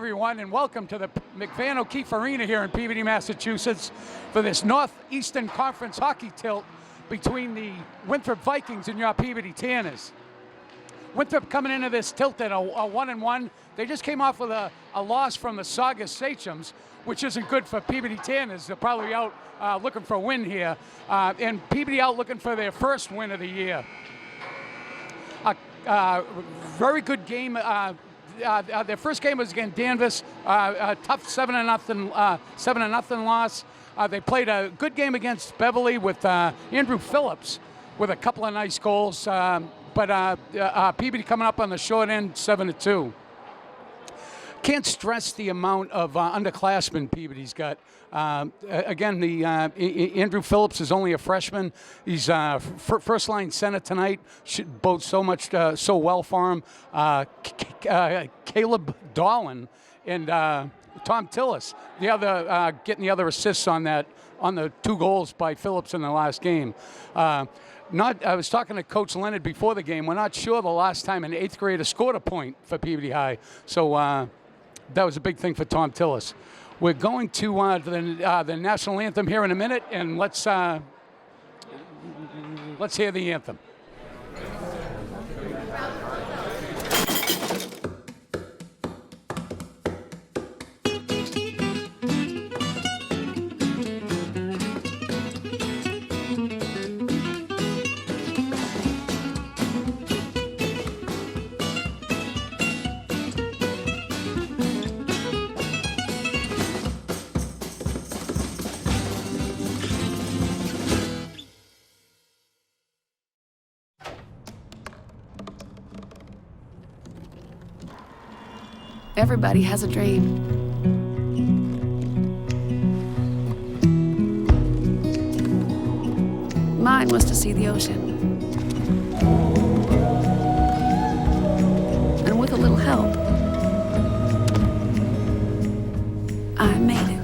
everyone, and welcome to the McVan O'Keefe Arena here in Peabody, Massachusetts for this Northeastern Conference hockey tilt between the Winthrop Vikings and your Peabody Tanners. Winthrop coming into this tilt at a 1-1. They just came off with a loss from the Saugus Sachems, which isn't good for Peabody Tanners. They're probably out looking for a win here. And Peabody out looking for their first win of the year. Very good game. Their first game was against Danvers, a tough 7-0 loss. They played a good game against Beverly with Andrew Phillips with a couple of nice goals. But Peabody coming up on the short end, 7-2. Can't stress the amount of underclassmen Peabody's got. Again, Andrew Phillips is only a freshman. He's first line center tonight. Should bode so well for him. Caleb Dolan and Tom Tillis, getting the other assists on the two goals by Phillips in the last game. I was talking to Coach Leonard before the game. We're not sure the last time an 8th grader scored a point for Peabody High. So that was a big thing for Tom Tillis. We're going to the national anthem here in a minute, and let's hear the anthem. Everybody has a dream. Mine was to see the ocean. And with a little help, I made it.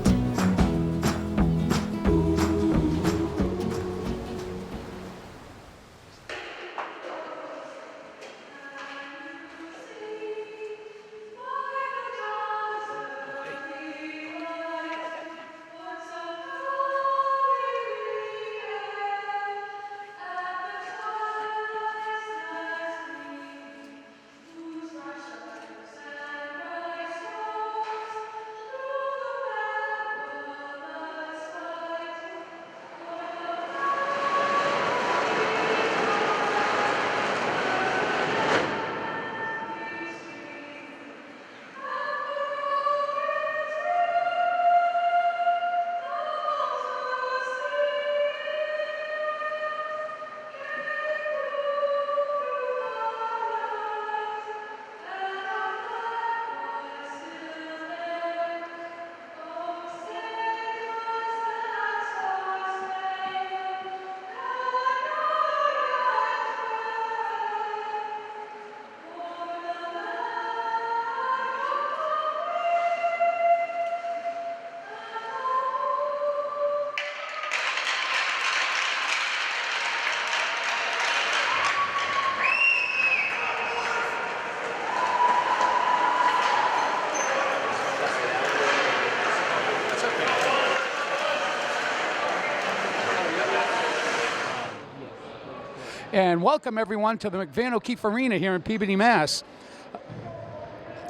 And welcome, everyone, to the McVan O'Keefe Arena here in Peabody, Mass.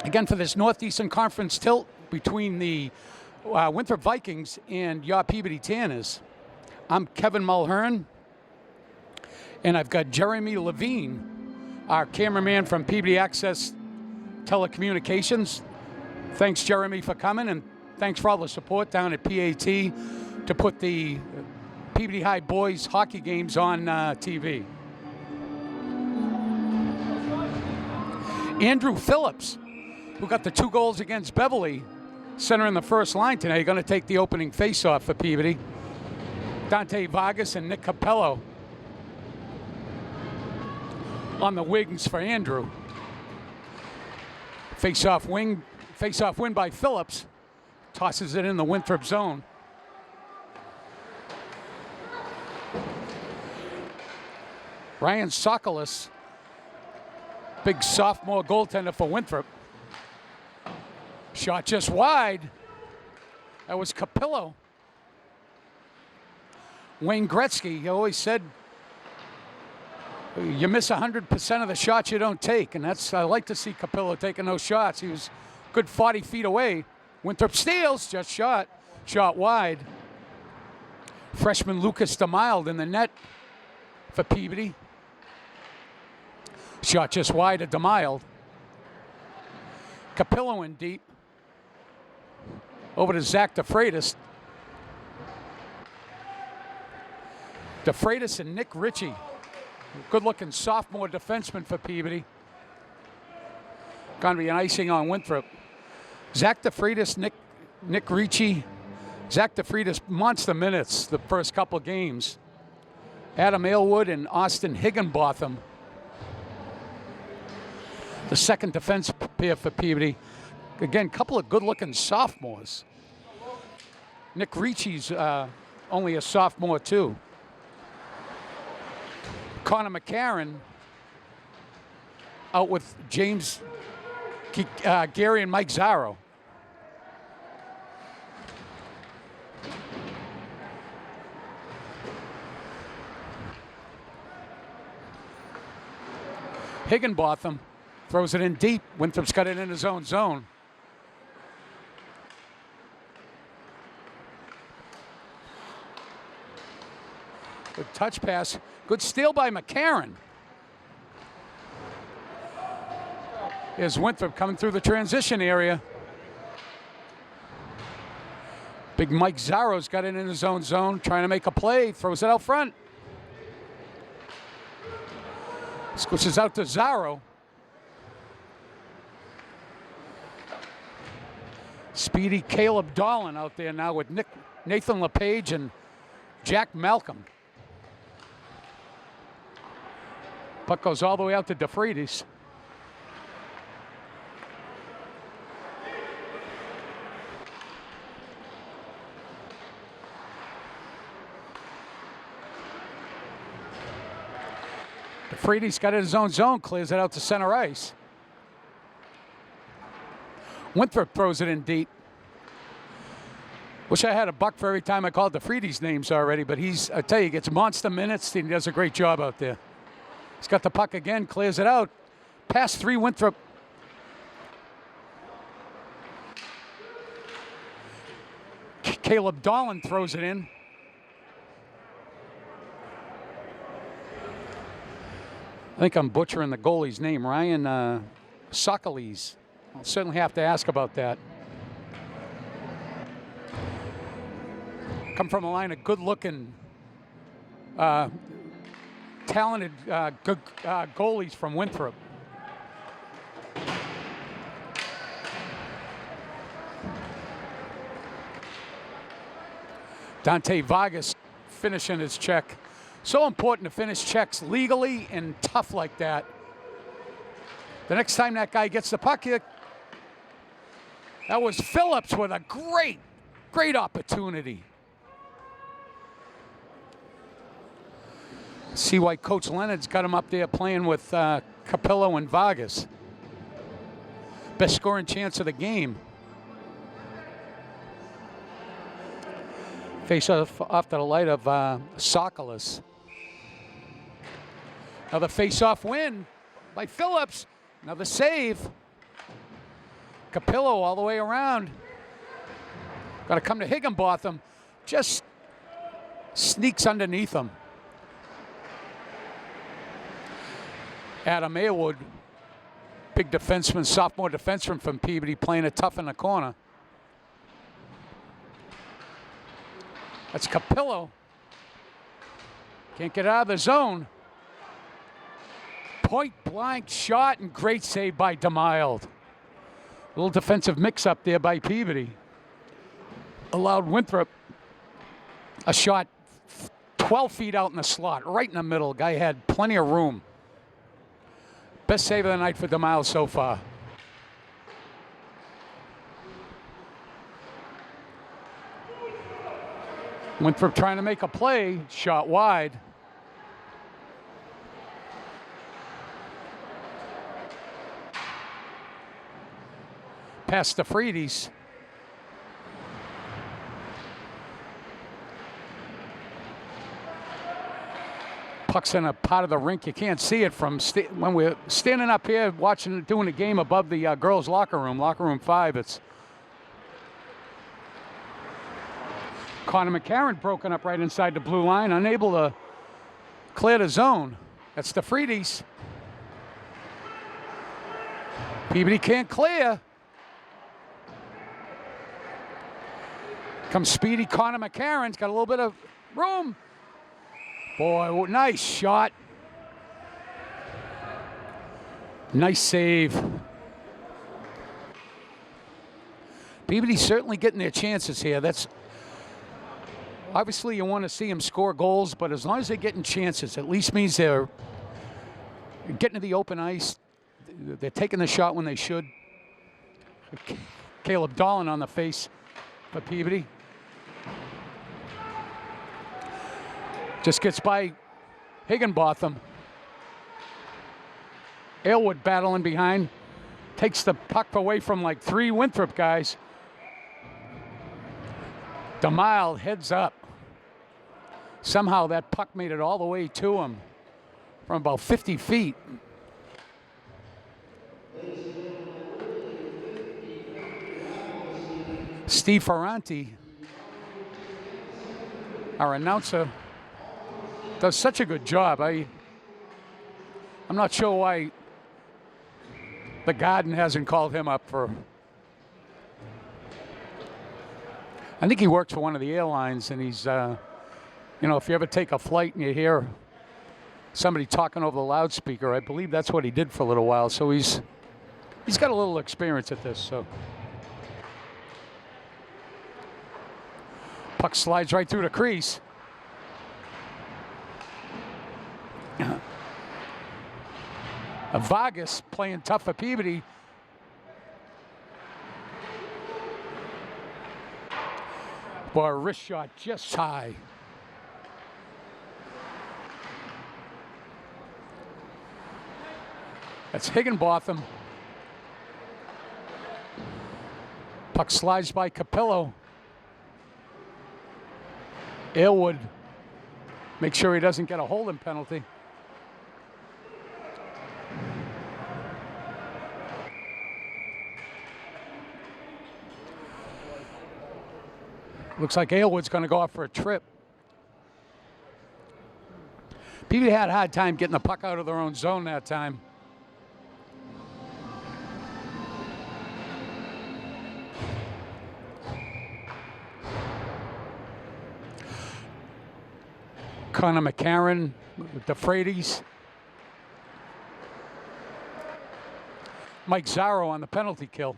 Again, for this Northeastern Conference tilt between the Winthrop Vikings and your Peabody Tanners. I'm Kevin Mulhern, and I've got Jeremy Levine, our cameraman from Peabody Access Telecommunications. Thanks, Jeremy, for coming, and thanks for all the support down at PAT to put the Peabody High boys hockey games on TV. Andrew Phillips, who got the 2 goals against Beverly, center in the first line tonight, going to take the opening faceoff for Peabody. Dante Vargas and Nick Capello on the wings for Andrew. Faceoff win by Phillips. Tosses it in the Winthrop zone. Ryan Sokolis, big sophomore goaltender for Winthrop. Shot just wide. That was Capillo. Wayne Gretzky, he always said, you miss 100% of the shots you don't take, and I like to see Capillo taking those shots. He was good 40 feet away. Winthrop steals, just shot wide. Freshman Lucas DeMild in the net for Peabody. Shot just wide of DeMild. Capillo in deep. Over to Zach DeFreitas. DeFreitas and Nick Ritchie. Good-looking sophomore defenseman for Peabody. Going to be an icing on Winthrop. Zach DeFreitas, Nick Ritchie. Zach DeFreitas, monster minutes the first couple games. Adam Aylwood and Austin Higginbotham. The second defense pair for Peabody. Again, couple of good-looking sophomores. Nick Ritchie's only a sophomore, too. Connor McCarron out with James Gary and Mike Zarro. Higginbotham throws it in deep. Winthrop's got it in his own zone. Good touch pass. Good steal by McCarron. Here's Winthrop coming through the transition area. Big Mike Zarro's got it in his own zone, trying to make a play. Throws it out front. Squishes out to Zarro. Speedy Caleb Dolan out there now with Nathan LePage and Jack Malcolm. Puck goes all the way out to DeFreitas. DeFreitas got it in his own zone, clears it out to center ice. Winthrop throws it in deep. Wish I had a buck for every time I called DeFreitas names already, but I tell you, he gets monster minutes and he does a great job out there. He's got the puck again, clears it out. Pass 3, Winthrop. Caleb Dolan throws it in. I think I'm butchering the goalie's name, Ryan Sokoles. I'll certainly have to ask about that. Come from a line of good-looking, talented good goalies from Winthrop. Dante Vargas finishing his check. So important to finish checks legally and tough like that. The next time that guy gets the puck, that was Phillips with a great opportunity. See why Coach Leonard's got him up there playing with Capillo and Vargas. Best scoring chance of the game. Face off to the light of Sokoles. Another face-off win by Phillips. Another save. Capillo all the way around. Got to come to Higginbotham. Just sneaks underneath him. Adam Aylwood, big defenseman, sophomore defenseman from Peabody, playing it tough in the corner. That's Capillo. Can't get out of the zone. Point blank shot and great save by DeMild. A little defensive mix up there by Peabody. Allowed Winthrop a shot 12 feet out in the slot, right in the middle. Guy had plenty of room. Best save of the night for DeMild so far. Winthrop trying to make a play, shot wide. Past the Freedies. Puck's in a part of the rink you can't see it from when we're standing up here watching, doing a game above the girls' locker room 5. It's Connor McCarron broken up right inside the blue line, unable to clear the zone. That's the Freedies. Peabody can't clear. Comes speedy Connor McCarron's got a little bit of room. Boy, nice shot. Nice save. Peabody's certainly getting their chances here. That's obviously you want to see them score goals, but as long as they're getting chances, at least means they're getting to the open ice. They're taking the shot when they should. Caleb Dolan on the face for Peabody. Just gets by Higginbotham. Aylward battling behind. Takes the puck away from like 3 Winthrop guys. DeMille heads up. Somehow that puck made it all the way to him from about 50 feet. Steve Ferranti, our announcer, does such a good job. I'm not sure why the Garden hasn't called him up for. I think he works for one of the airlines, and he's, you know, if you ever take a flight and you hear somebody talking over the loudspeaker, I believe that's what he did for a little while. So he's got a little experience at this. So puck slides right through the crease. Vargas playing tough for Peabody. Boy, a wrist shot just high. That's Higginbotham. Puck slides by Capillo. Aylward. Make sure he doesn't get a holding penalty. Looks like Aylward's going to go off for a trip. Peabody had a hard time getting the puck out of their own zone that time. Connor McCarron with the Freedies. Mike Zarro on the penalty kill.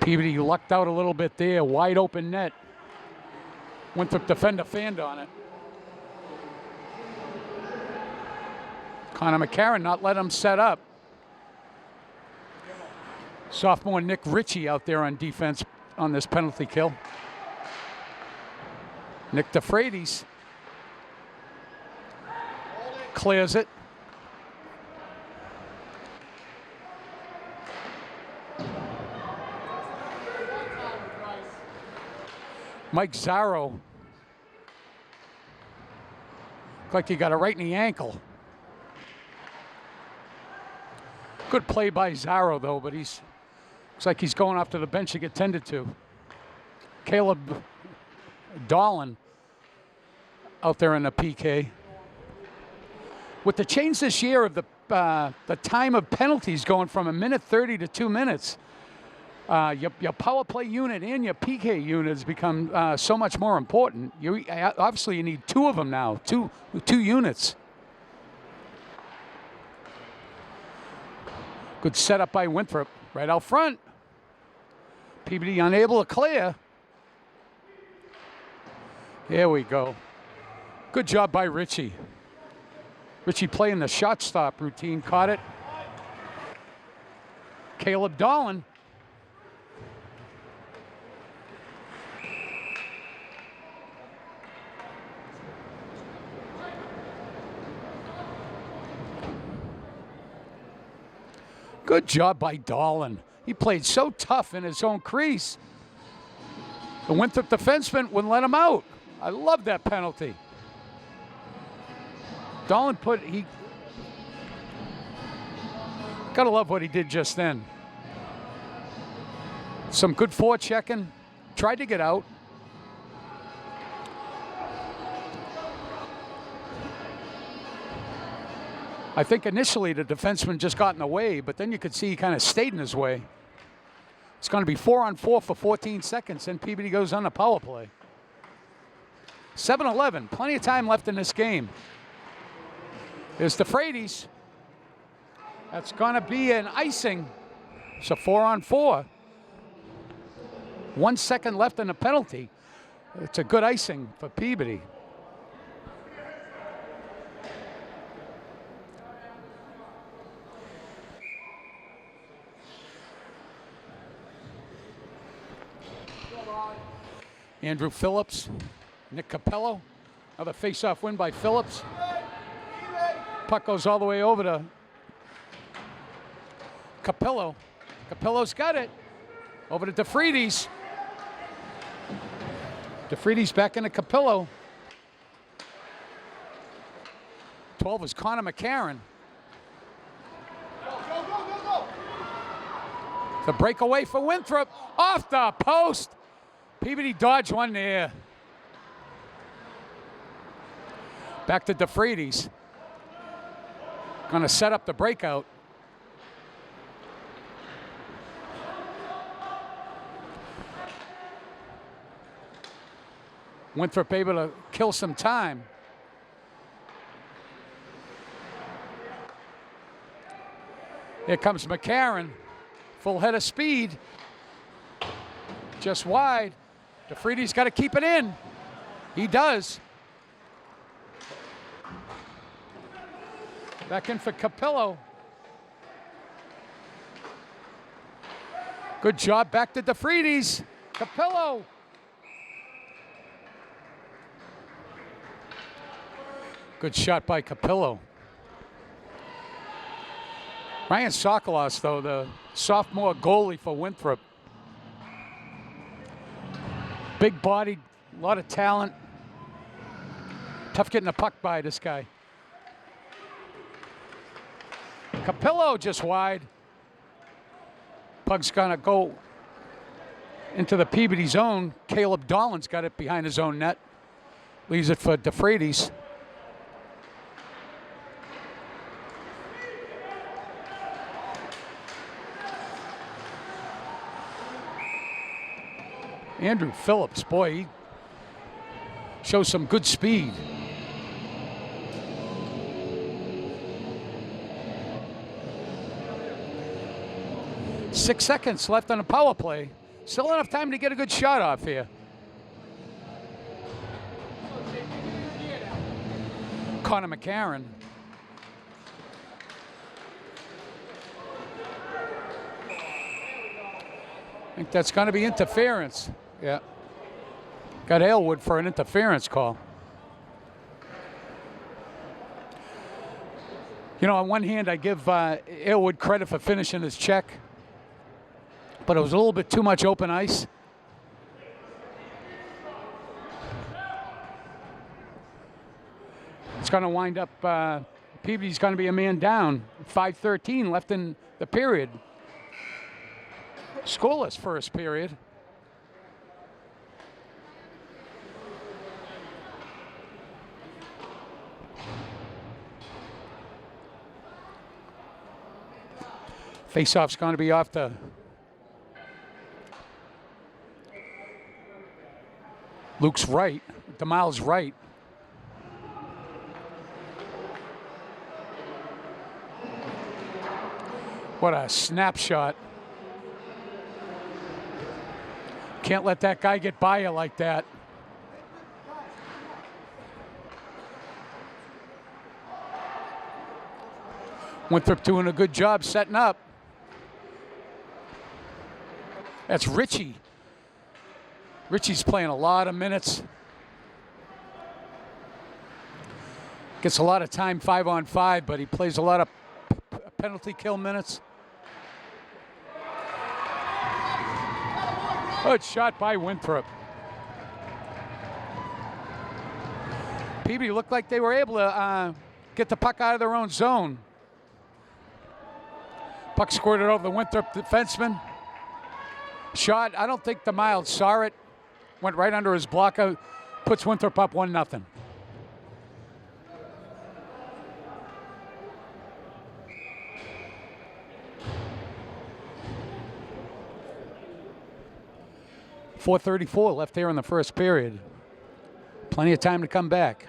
Peabody lucked out a little bit there. Wide open net. Winthrop defender fanned on it. Connor McCarron not let him set up. Sophomore Nick Ritchie out there on defense on this penalty kill. Nick DeFreitas clears it. Mike Zarro. Looked like he got it right in the ankle. Good play by Zarro, though, but looks like he's going off to the bench to get tended to. Caleb Dolan out there in the PK. With the change this year of the time of penalties going from 1:30 to 2 minutes, your power play unit and your PK units become so much more important. Obviously, you need 2 of them now, two units. Good setup by Winthrop, right out front. Peabody unable to clear. Here we go. Good job by Ritchie. Ritchie playing the shot stop routine, caught it. Caleb Dolan. Good job by Dolan. He played so tough in his own crease. The Winthrop defenseman wouldn't let him out. I love that penalty. Dolan gotta love what he did just then. Some good forechecking. Tried to get out. I think initially the defenseman just got in the way, but then you could see he kind of stayed in his way. It's going to be 4-on-4 for 14 seconds, and Peabody goes on the power play. 7-11, plenty of time left in this game. There's DeFreitas. That's going to be an icing. It's a 4-on-4. 1 second left in the penalty. It's a good icing for Peabody. Andrew Phillips, Nick Capello. Another face-off win by Phillips. Puck goes all the way over to Capello. Capello's got it. Over to DeFreitas. DeFreitas back into Capello. 12 is Connor McCarron. The breakaway for Winthrop. Off the post. Peabody dodged one there. Back to DeFreitas. Going to set up the breakout. Winthrop able to kill some time. Here comes McCarron. Full head of speed. Just wide. DeFreitas got to keep it in. He does. Back in for Capello. Good job back to DeFreitas. Capello. Good shot by Capello. Ryan Sokolos, though, the sophomore goalie for Winthrop. Big bodied, a lot of talent. Tough getting a puck by this guy. Capello just wide. Puck's gonna go into the Peabody zone. Caleb Dolan's got it behind his own net. Leaves it for DeFreitas. Andrew Phillips, boy, he shows some good speed. Six seconds left on the power play. Still enough time to get a good shot off here. Connor McCarron. I think that's going to be interference. Yeah. Got Aylwood for an interference call. You know, on one hand, I give Aylwood credit for finishing his check, but it was a little bit too much open ice. It's going to wind up, Peabody's going to be a man down. 5:13 left in the period. Scoreless first period. Face-off's going to be off to Luke's right, DeMile's right. What a snapshot. Can't let that guy get by you like that. Winthrop doing a good job setting up. That's Richie. Richie's playing a lot of minutes. Gets a lot of time 5-on-5, but he plays a lot of penalty kill minutes. Good shot by Winthrop. Peabody looked like they were able to get the puck out of their own zone. Puck squirted over the Winthrop defenseman. Shot, I don't think DeMille saw it. Went right under his blocker. Puts Winthrop up 1-0. .434 left there in the first period. Plenty of time to come back.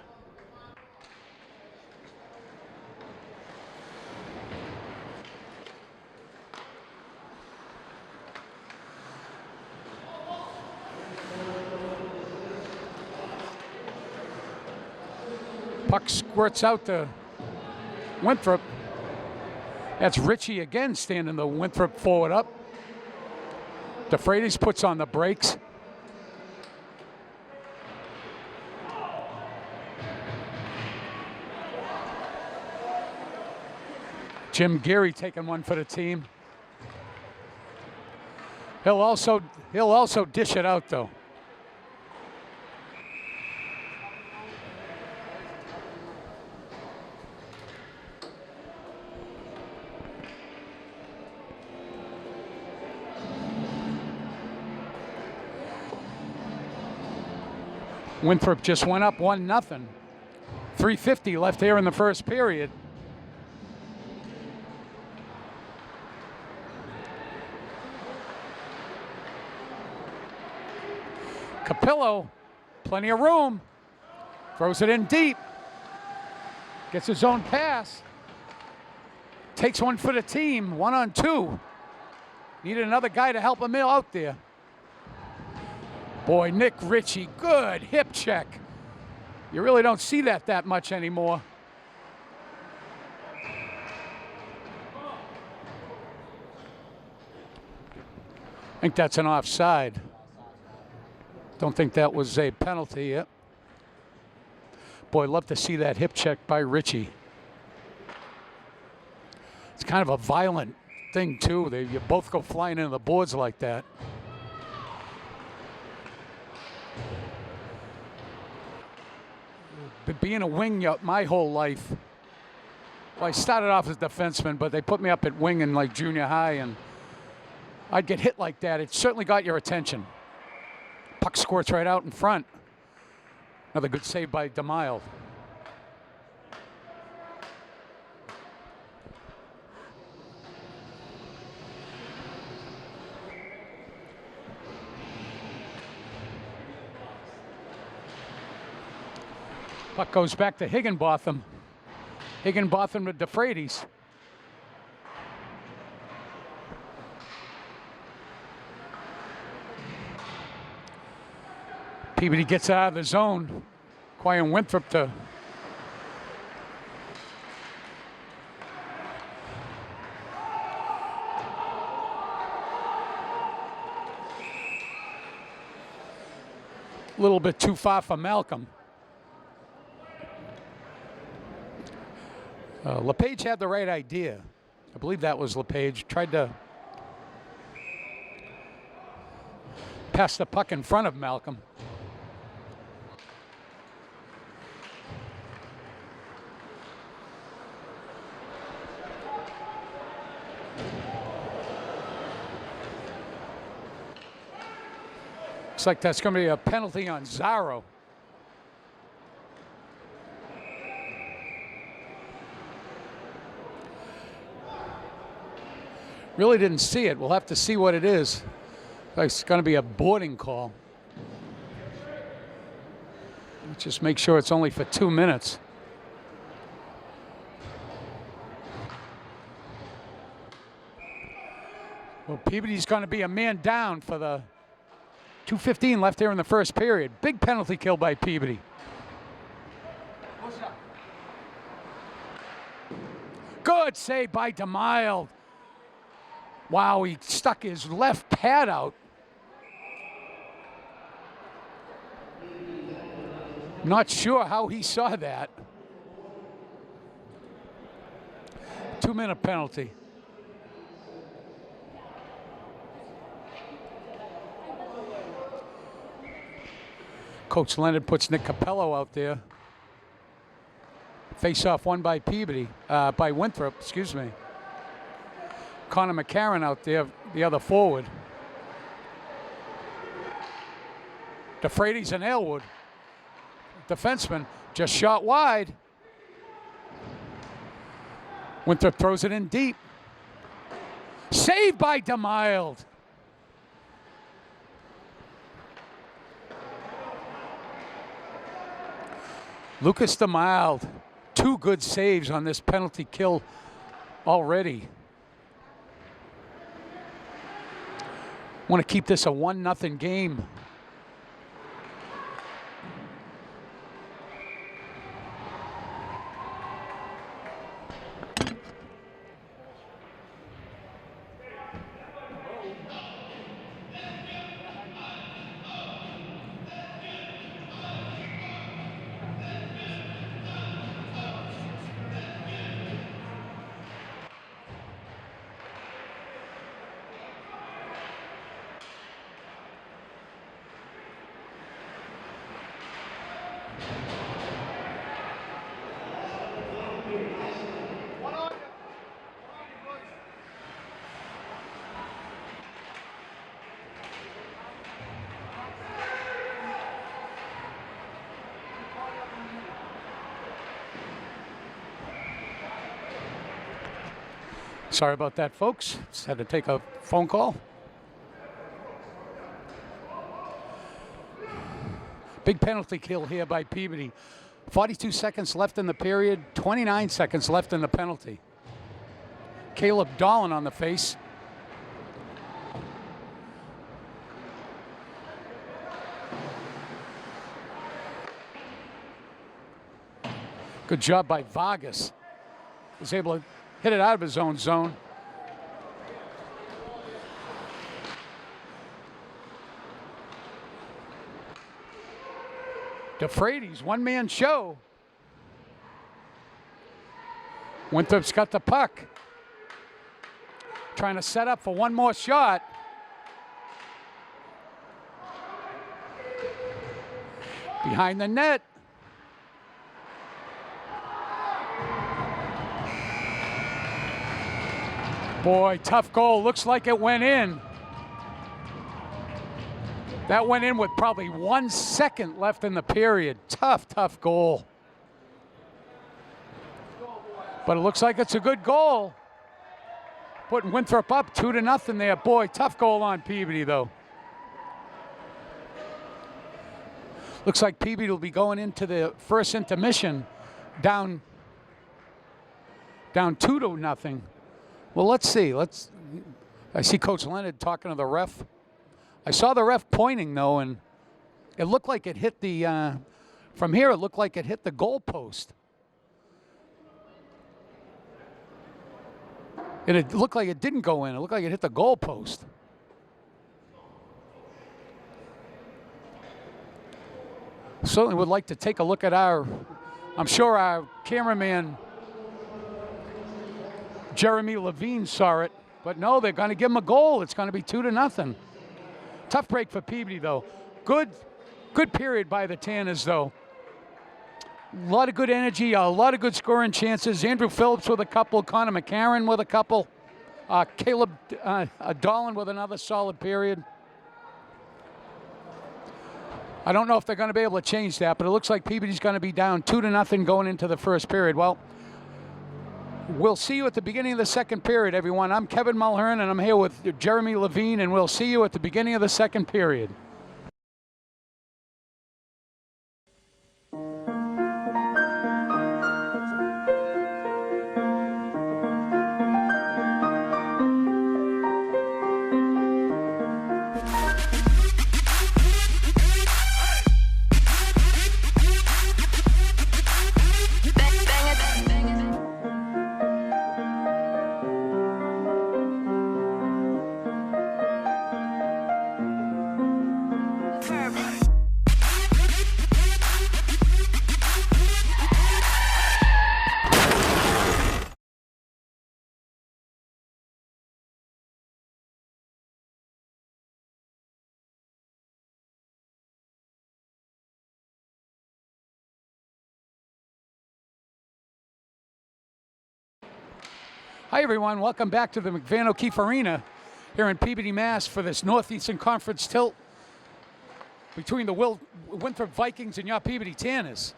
Puck squirts out to Winthrop. That's Ritchie again standing the Winthrop forward up. DeFreitas puts on the brakes. Jim Geary taking one for the team. He'll also dish it out though. Winthrop just went up 1-0. 3:50 left here in the first period. Capillo, plenty of room. Throws it in deep. Gets his own pass. Takes one for the team, 1-on-2. Needed another guy to help him out there. Boy, Nick Ritchie, good hip check. You really don't see that much anymore. I think that's an offside. Don't think that was a penalty yet. Boy, love to see that hip check by Ritchie. It's kind of a violent thing too. You both go flying into the boards like that. But being a wing my whole life, well, I started off as a defenseman, but they put me up at wing in like junior high, and I'd get hit like that. It certainly got your attention. Puck squirts right out in front. Another good save by DeMille. Puck goes back to Higginbotham. Higginbotham to DeFreitas. Peabody gets out of the zone. Quiet Winthrop to a little bit too far for Malcolm. LePage had the right idea. I believe that was LePage. Tried to pass the puck in front of Malcolm. Looks like that's going to be a penalty on Zaro. Really didn't see it. We'll have to see what it is. It's going to be a boarding call. Just make sure it's only for 2 minutes. Well, Peabody's going to be a man down for the 2:15 left here in the first period. Big penalty kill by Peabody. Good save by DeMille. Wow, he stuck his left pad out. Not sure how he saw that. 2-minute penalty. Coach Leonard puts Nick Capello out there. Face-off won by Peabody, by Winthrop, excuse me. Connor McCarron out there, the other forward. DeFreitas and Aylwood, defenseman, just shot wide. Winthrop throws it in deep. Saved by DeMild. Lucas DeMild, 2 good saves on this penalty kill already. Want to keep this a 1-0 game. Sorry about that, folks. Just had to take a phone call. Big penalty kill here by Peabody. 42 seconds left in the period, 29 seconds left in the penalty. Caleb Dolan on the face. Good job by Vargas. Was able to hit it out of his own zone. DeFreitas, one-man show. Winthrop's got the puck. Trying to set up for one more shot. Behind the net. Boy, tough goal. Looks like it went in. That went in with probably 1 second left in the period. Tough, tough goal. But it looks like it's a good goal. Putting Winthrop up 2-0 there. Boy, tough goal on Peabody, though. Looks like Peabody will be going into the first intermission down 2-0. Well, let's see. I see Coach Leonard talking to the ref. I saw the ref pointing, though, and it looked like it hit the, from here, it looked like it hit the goal post. And it looked like it didn't go in. It looked like it hit the goal post. Certainly would like to take a look at I'm sure our cameraman, Jeremy Levine, saw it, but no, they're going to give him a goal. It's going to be 2-0. Tough break for Peabody, though. Good period by the Tanners, though. A lot of good energy, a lot of good scoring chances. Andrew Phillips with a couple, Connor McCarron with a couple, Caleb Dolan with another solid period. I don't know if they're going to be able to change that, but it looks like Peabody's going to be down 2-0 going into the first period. Well, we'll see you at the beginning of the second period, everyone. I'm Kevin Mulhern, and I'm here with Jeremy Levine, and we'll see you at the beginning of the second period. Hi, everyone. Welcome back to the McVan O'Keefe Arena here in Peabody, Mass. for this Northeastern Conference tilt between the Winthrop Vikings and your Peabody Tanners.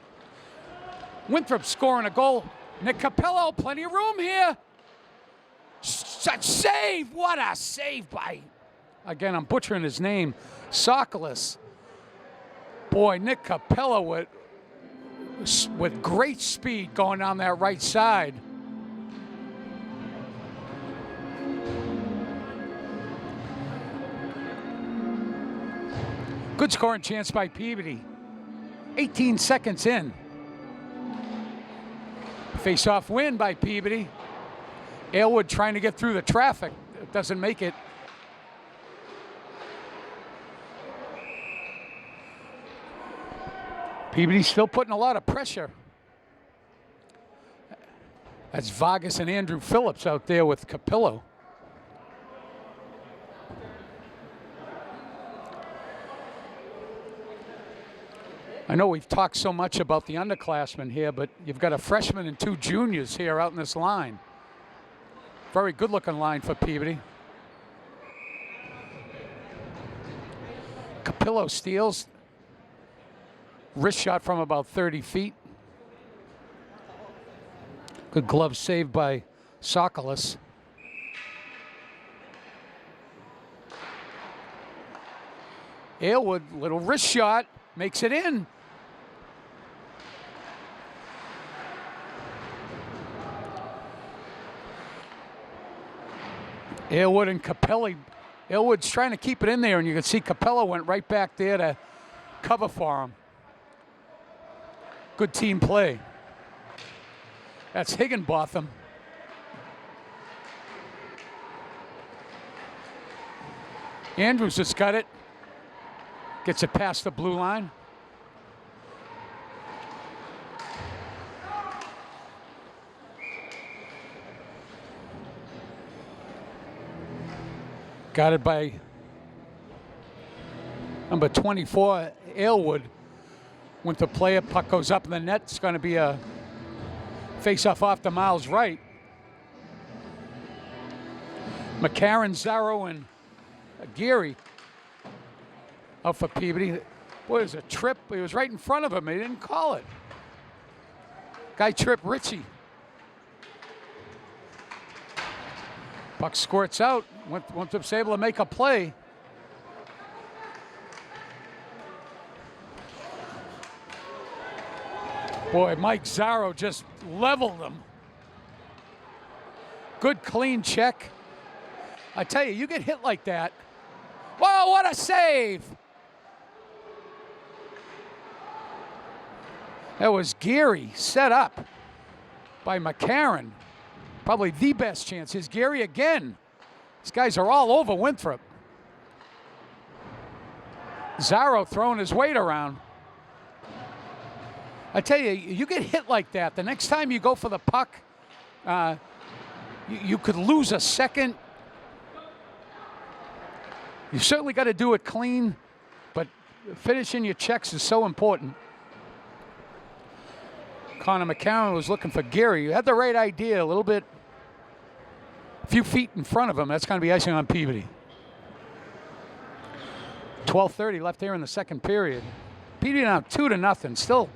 Winthrop scoring a goal. Nick Capello, plenty of room here. Such save. What a save by, again, I'm butchering his name, Sokolis. Boy, Nick Capello with great speed going down that right side. Good scoring chance by Peabody. 18 seconds in. Face-off win by Peabody. Aylwood trying to get through the traffic. Doesn't make it. Peabody's still putting a lot of pressure. That's Vargas and Andrew Phillips out there with Capello. I know we've talked so much about the underclassmen here, but you've got a freshman and two juniors here out in this line. Very good-looking line for Peabody. Capello steals. Wrist shot from about 30 feet. Good glove save by Sokolis. Aylwood, little wrist shot, makes it in. Aylwood and Capelli. Aylwood's trying to keep it in there, and you can see Capello went right back there to cover for him. Good team play. That's Higginbotham. Andrews just got it. Gets it past the blue line. Got it by number 24, Aylwood. Went to play it, puck goes up in the net. It's going to be a face-off off to Miles' right. McCarron, Zarro, and Geary out for Peabody. Boy, it was a trip. He was right in front of him. He didn't call it. Guy tripped Richie. Puck squirts out. Winthrop's able to make a play. Boy, Mike Zarro just leveled him. Good clean check. I tell you, you get hit like that. Whoa, what a save! That was Geary set up by McCarron. Probably the best chance. Here's Geary again. These guys are all over Winthrop. Zarro throwing his weight around. I tell you, you get hit like that, the next time you go for the puck, you could lose a second. You certainly got to do it clean, but finishing your checks is so important. Connor McCarron was looking for Geary. You had the right idea, a few feet in front of him. That's going to be icing on Peabody. 12:30 left here in the second period. Peabody now 2-0. Still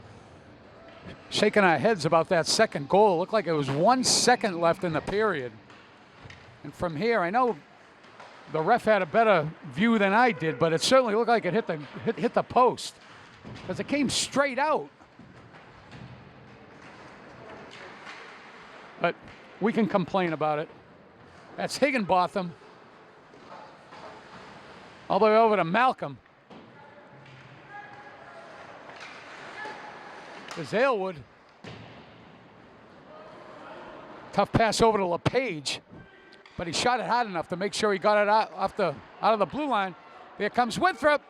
shaking our heads about that second goal. It looked like it was 1 second left in the period. And from here, I know the ref had a better view than I did, but it certainly looked like it hit the post because it came straight out. But we can complain about it. That's Higginbotham. All the way over to Malcolm. There's Aylwood. Tough pass over to LePage, but he shot it hard enough to make sure he got it out of the blue line. Here comes Winthrop.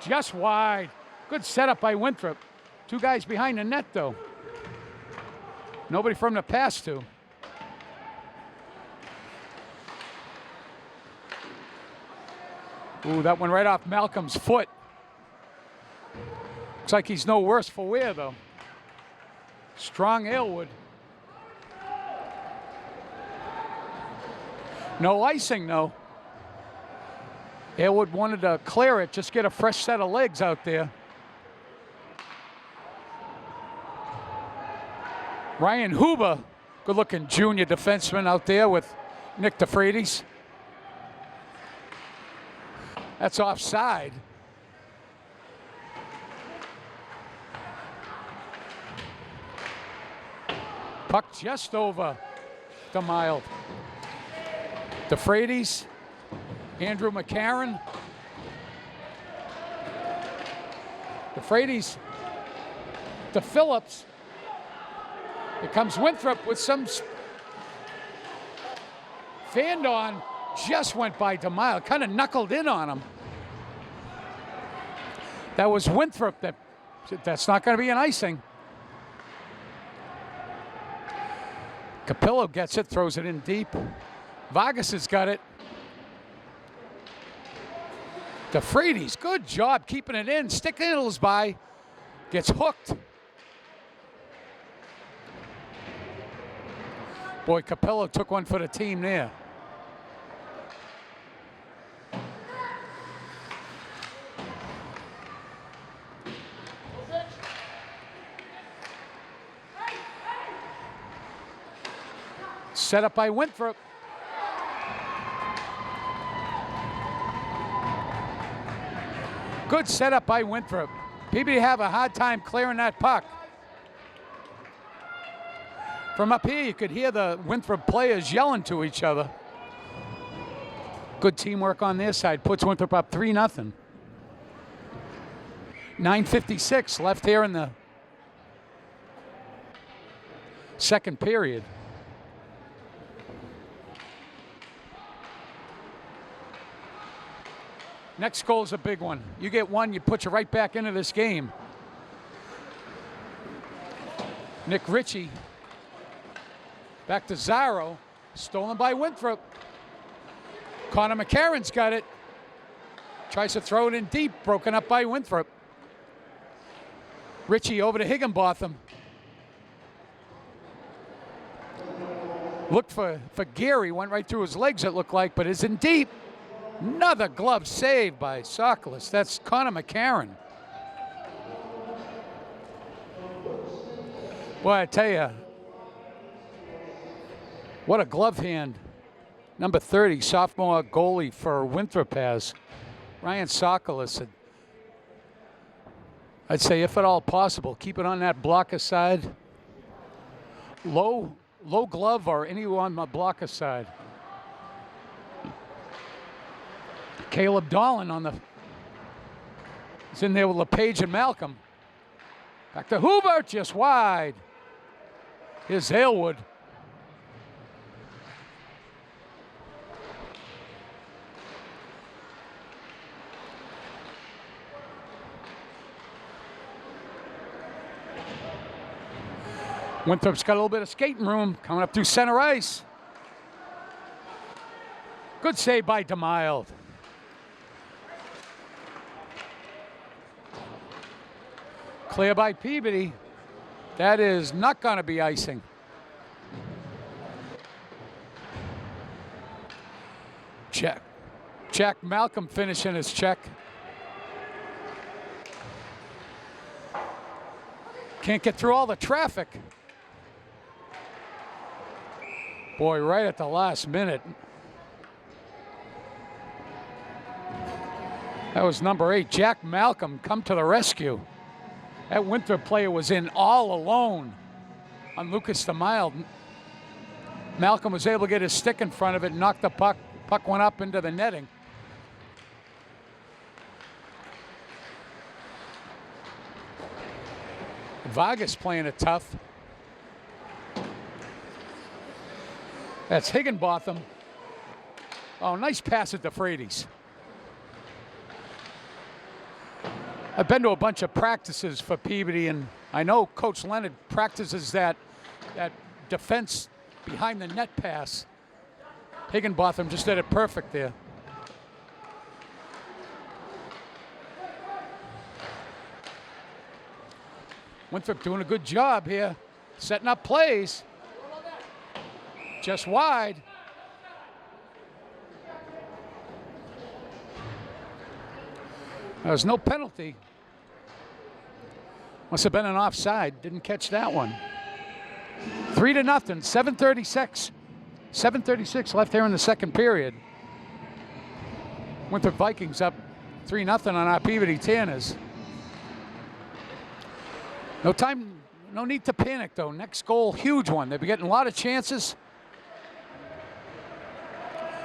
Just wide. Good setup by Winthrop. Two guys behind the net, though. Nobody for him to pass to. Ooh, that went right off Malcolm's foot. Looks like he's no worse for wear, though. Strong Aylwood. No icing, no. Airwood wanted to clear it, just get a fresh set of legs out there. Ryan Huber, good-looking junior defenseman out there with Nick DeFreitas. That's offside. Puck just over the mild. DeFreitas, Andrew McCarron. DeFreitas to Phillips. Here comes Winthrop with some fanned on, just went by DeMille, kind of knuckled in on him. That was Winthrop. That's not going to be an icing. Capillo gets it, throws it in deep. Vargas has got it. DeFreitas, good job keeping it in. Stick handles by, gets hooked. Boy, Capillo took one for the team there. Set up by Winthrop. Good setup by Winthrop. Peabody have a hard time clearing that puck. From up here, you could hear the Winthrop players yelling to each other. Good teamwork on their side. Puts Winthrop up 3-0. 9:56 left here in the second period. Next goal is a big one. You get one, you put you right back into this game. Nick Ritchie. Back to Zaro. Stolen by Winthrop. Connor McCarron's got it. Tries to throw it in deep. Broken up by Winthrop. Ritchie over to Higginbotham. Looked for Gary. Went right through his legs, it looked like, but is in deep. Another glove save by Sokolis. That's Connor McCarron. Boy, I tell you, what a glove hand. Number 30, sophomore goalie for Winthrop has. Ryan Sokolis. I'd say, if at all possible, keep it on that blocker side. Low glove or anyone on the blocker side. Caleb Dolan on the. He's in there with LePage and Malcolm. Back to Hubert, just wide. Here's Aylwood. Winthrop's got a little bit of skating room coming up through center ice. Good save by DeMille. Clear by Peabody. That is not going to be icing. Check. Jack Malcolm finishing his check. Can't get through all the traffic. Boy, right at the last minute. That was number 8, Jack Malcolm, come to the rescue. That Winthrop player was in all alone on Lucas DeMille. Malcolm was able to get his stick in front of it and knock the puck. Puck went up into the netting. Vargas playing it tough. That's Higginbotham. Oh, nice pass at DeFreitas. I've been to a bunch of practices for Peabody, and I know Coach Leonard practices that defense behind the net pass. Higginbotham just did it perfect there. Winthrop doing a good job here, setting up plays. Just wide. There was no penalty. Must have been an offside. Didn't catch that one. 3-0, 7:36. 7:36 left here in the second period. Winthrop Vikings up 3-0 on our Peabody Tanners. No need to panic though. Next goal, huge one. They'll be getting a lot of chances.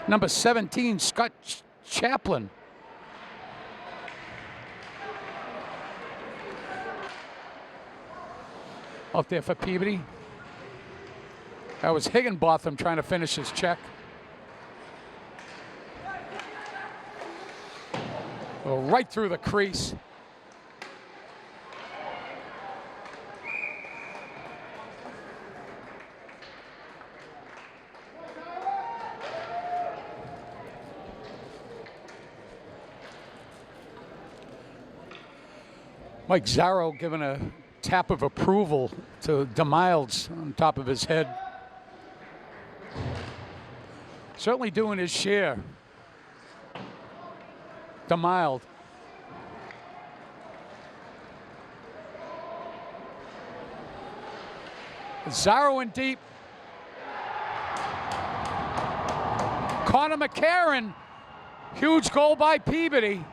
Number 17, Scott Chaplin. Out there for Peabody. That was Higginbotham trying to finish his check. Oh, right through the crease. Mike Zarro giving a tap of approval to DeMilds on top of his head. Certainly doing his share. DeMild. Zarro in deep. Connor McCarron. Huge goal by Peabody.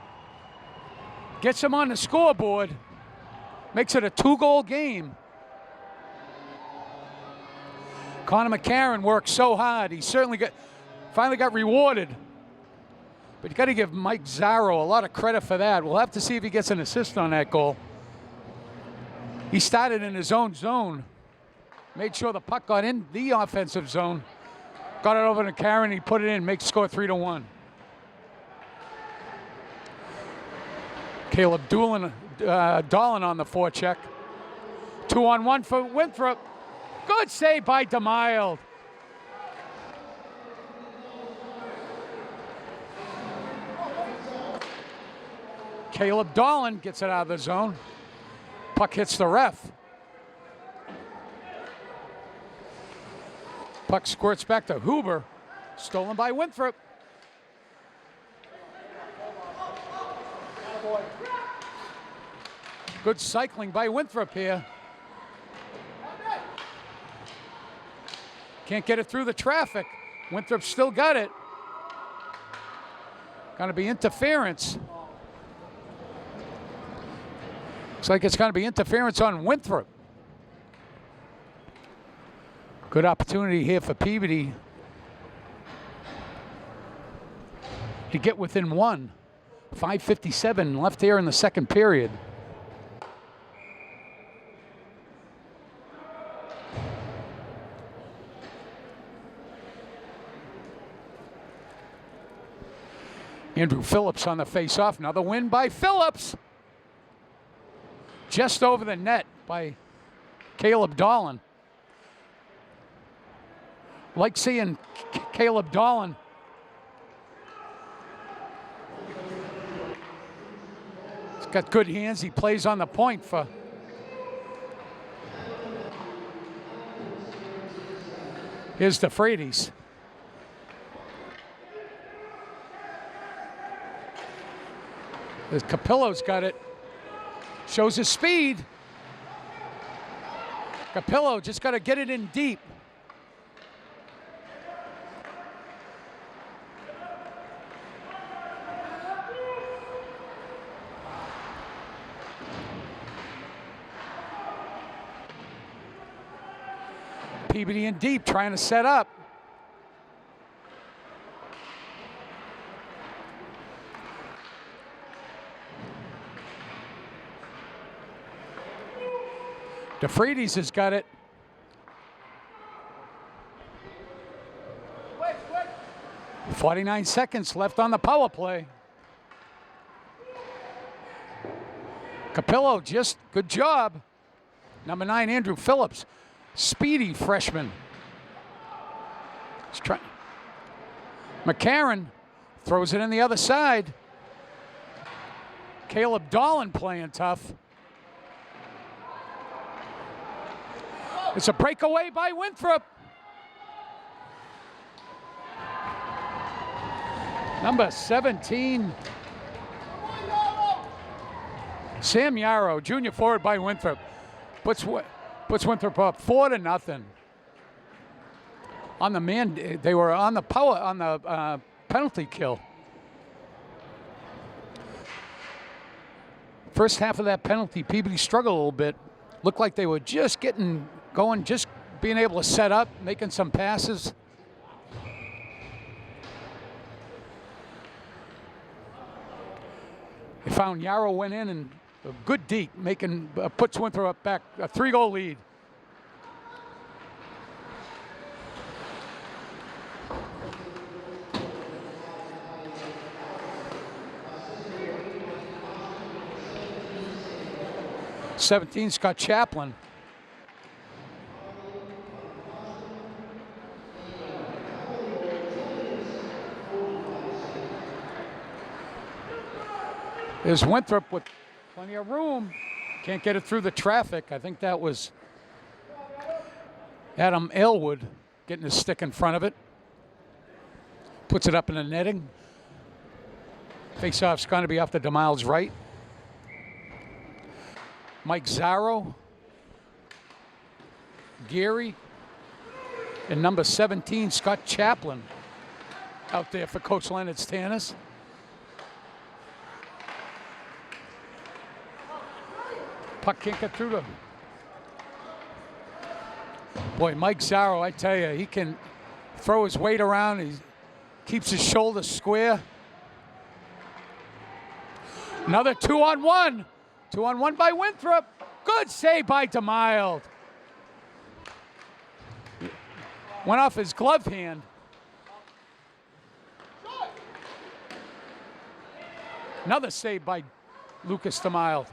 Gets him on the scoreboard. Makes it a 2-goal game. Connor McCarron worked so hard. He finally got rewarded. But you got to give Mike Zarro a lot of credit for that. We'll have to see if he gets an assist on that goal. He started in his own zone. Made sure the puck got in the offensive zone. Got it over to McCarron. He put it in. Makes score 3-1. Caleb Doolin on the forecheck. 2-on-1 for Winthrop. Good save by DeMild. Caleb Doolin gets it out of the zone. Puck hits the ref. Puck squirts back to Huber. Stolen by Winthrop. Good cycling by Winthrop here. Can't get it through the traffic. Winthrop still got it. Gonna be interference. Looks like it's gonna be interference on Winthrop. Good opportunity here for Peabody to get within one. 5:57 left here in the second period. Andrew Phillips on the face-off. Another win by Phillips. Just over the net by Caleb Doolin. Like seeing Caleb Doolin. He's got good hands. He plays on the point for. Here's DeFreitas. Capillo's got it. Shows his speed. Capillo just got to get it in deep. Peabody in deep, trying to set up. DeFreitas has got it. Quick. 49 seconds left on the power play. Capillo, just good job. Number 9, Andrew Phillips. Speedy freshman. McCarron throws it in the other side. Caleb Doolin playing tough. It's a breakaway by Winthrop. Number 17. Sam Yarrow, junior forward by Winthrop, puts Winthrop up 4-0. On the man, they were on the penalty kill. First half of that penalty, Peabody struggled a little bit. Looked like they were just getting going, just being able to set up, making some passes. They found Yarrow went in and a good deep, puts Winthrop up back, a 3-goal lead. '17, Scott Chaplin. There's Winthrop with plenty of room. Can't get it through the traffic. I think that was Adam Aylwood getting his stick in front of it. Puts it up in the netting. Face-off's going to be off the DeMiles' right. Mike Zarro, Geary, and number 17, Scott Chaplin, out there for Coach Leonard's Tannis. Puck can't get through them. Boy, Mike Zarro, I tell you, he can throw his weight around. He keeps his shoulders square. Another 2-on-1. 2-on-1 by Winthrop. Good save by DeMiles. Went off his glove hand. Another save by Lucas DeMiles.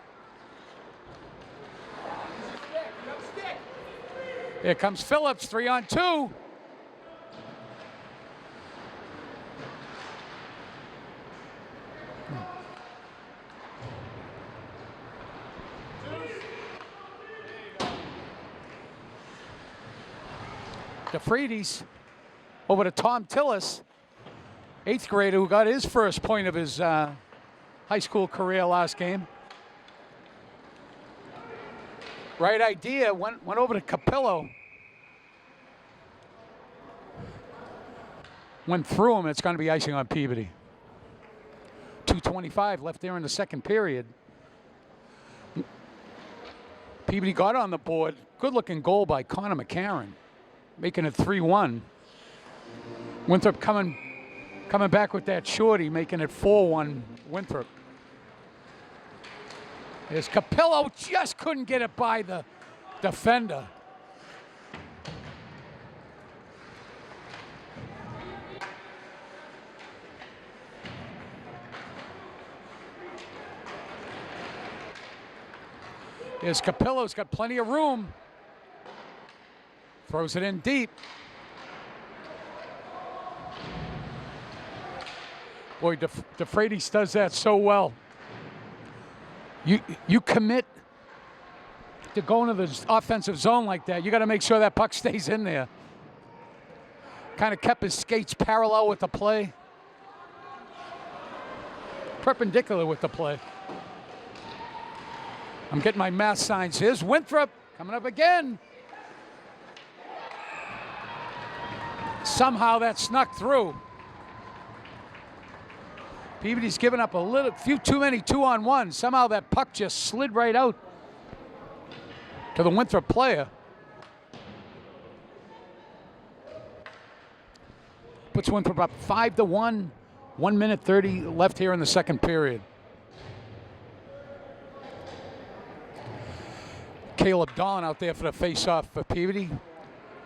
Here comes Phillips, 3-on-2. DeFreitas over to Tom Tillis, 8th grader who got his first point of his high school career last game. Right idea, went over to Capillo. Went through him, it's going to be icing on Peabody. 2:25 left there in the second period. Peabody got on the board. Good looking goal by Connor McCarron, making it 3-1. Winthrop coming back with that shorty, making it 4-1 Winthrop. As Capillo just couldn't get it by the defender. As Capillo's got plenty of room. Throws it in deep. Boy, DeFreitas does that so well. You commit to going to the offensive zone like that, you got to make sure that puck stays in there. Kind of kept his skates parallel with the play. Perpendicular with the play. I'm getting my math signs. Here's Winthrop coming up again. Somehow that snuck through. Peabody's given up a few too many 2-on-1s. Somehow that puck just slid right out to the Winthrop player. Puts Winthrop up 5-1. 1 minute 30 left here in the second period. Caleb Dawn out there for the face-off for Peabody.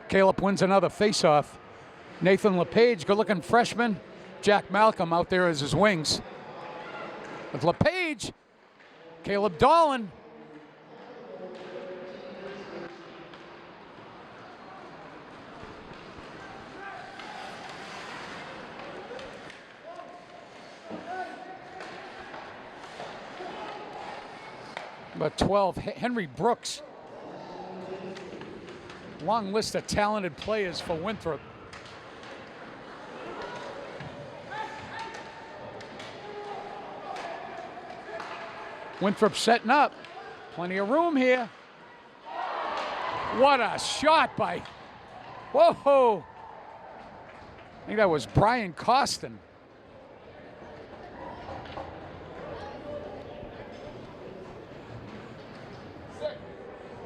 Caleb wins another face-off. Nathan LePage, good-looking freshman. Jack Malcolm out there as his wings. With LePage, Caleb Dolan. About 12, Henry Brooks. Long list of talented players for Winthrop. Winthrop setting up. Plenty of room here. What a shot by, whoa. I think that was Brian Costin.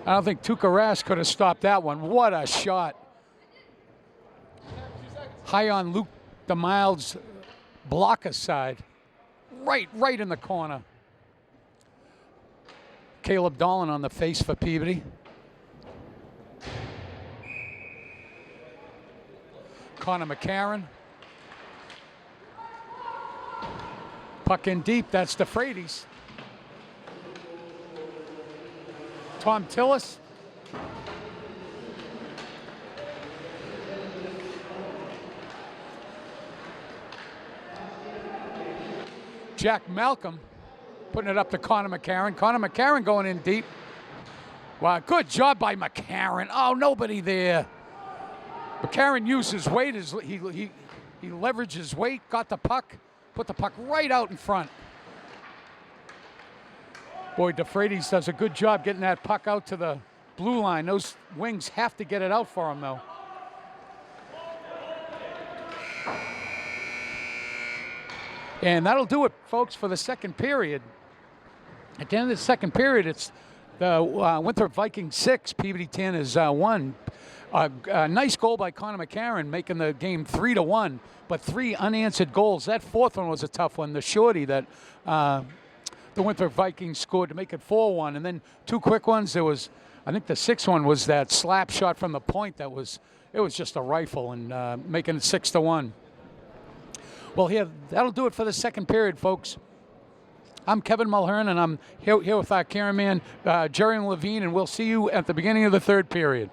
I don't think Tuukka Rask could have stopped that one. What a shot. High on Luke DeMile's blocker side. Right in the corner. Caleb Dolan on the face for Peabody. Connor McCarron. Puck in deep, that's DeFreitas. Tom Tillis. Jack Malcolm putting it up to Connor McCarron. Connor McCarron going in deep. Wow, good job by McCarron. Oh, nobody there. McCarron used his weight. He leveraged his weight, got the puck, put the puck right out in front. Boy, DeFreitas does a good job getting that puck out to the blue line. Those wings have to get it out for him, though. And that'll do it, folks, for the second period. At the end of the second period, it's the Winthrop Vikings 6, Peabody 10 is 1. A nice goal by Connor McCarron, making the game 3-1, but 3 unanswered goals. That fourth one was a tough one, the shorty that the Winthrop Vikings scored to make it 4-1, and then 2 quick ones. There was, I think the sixth one was that slap shot from the point it was just a rifle and making it 6-1. Well, here, that'll do it for the second period, folks. I'm Kevin Mulhern, and I'm here with our cameraman, Jerry Levine, and we'll see you at the beginning of the third period.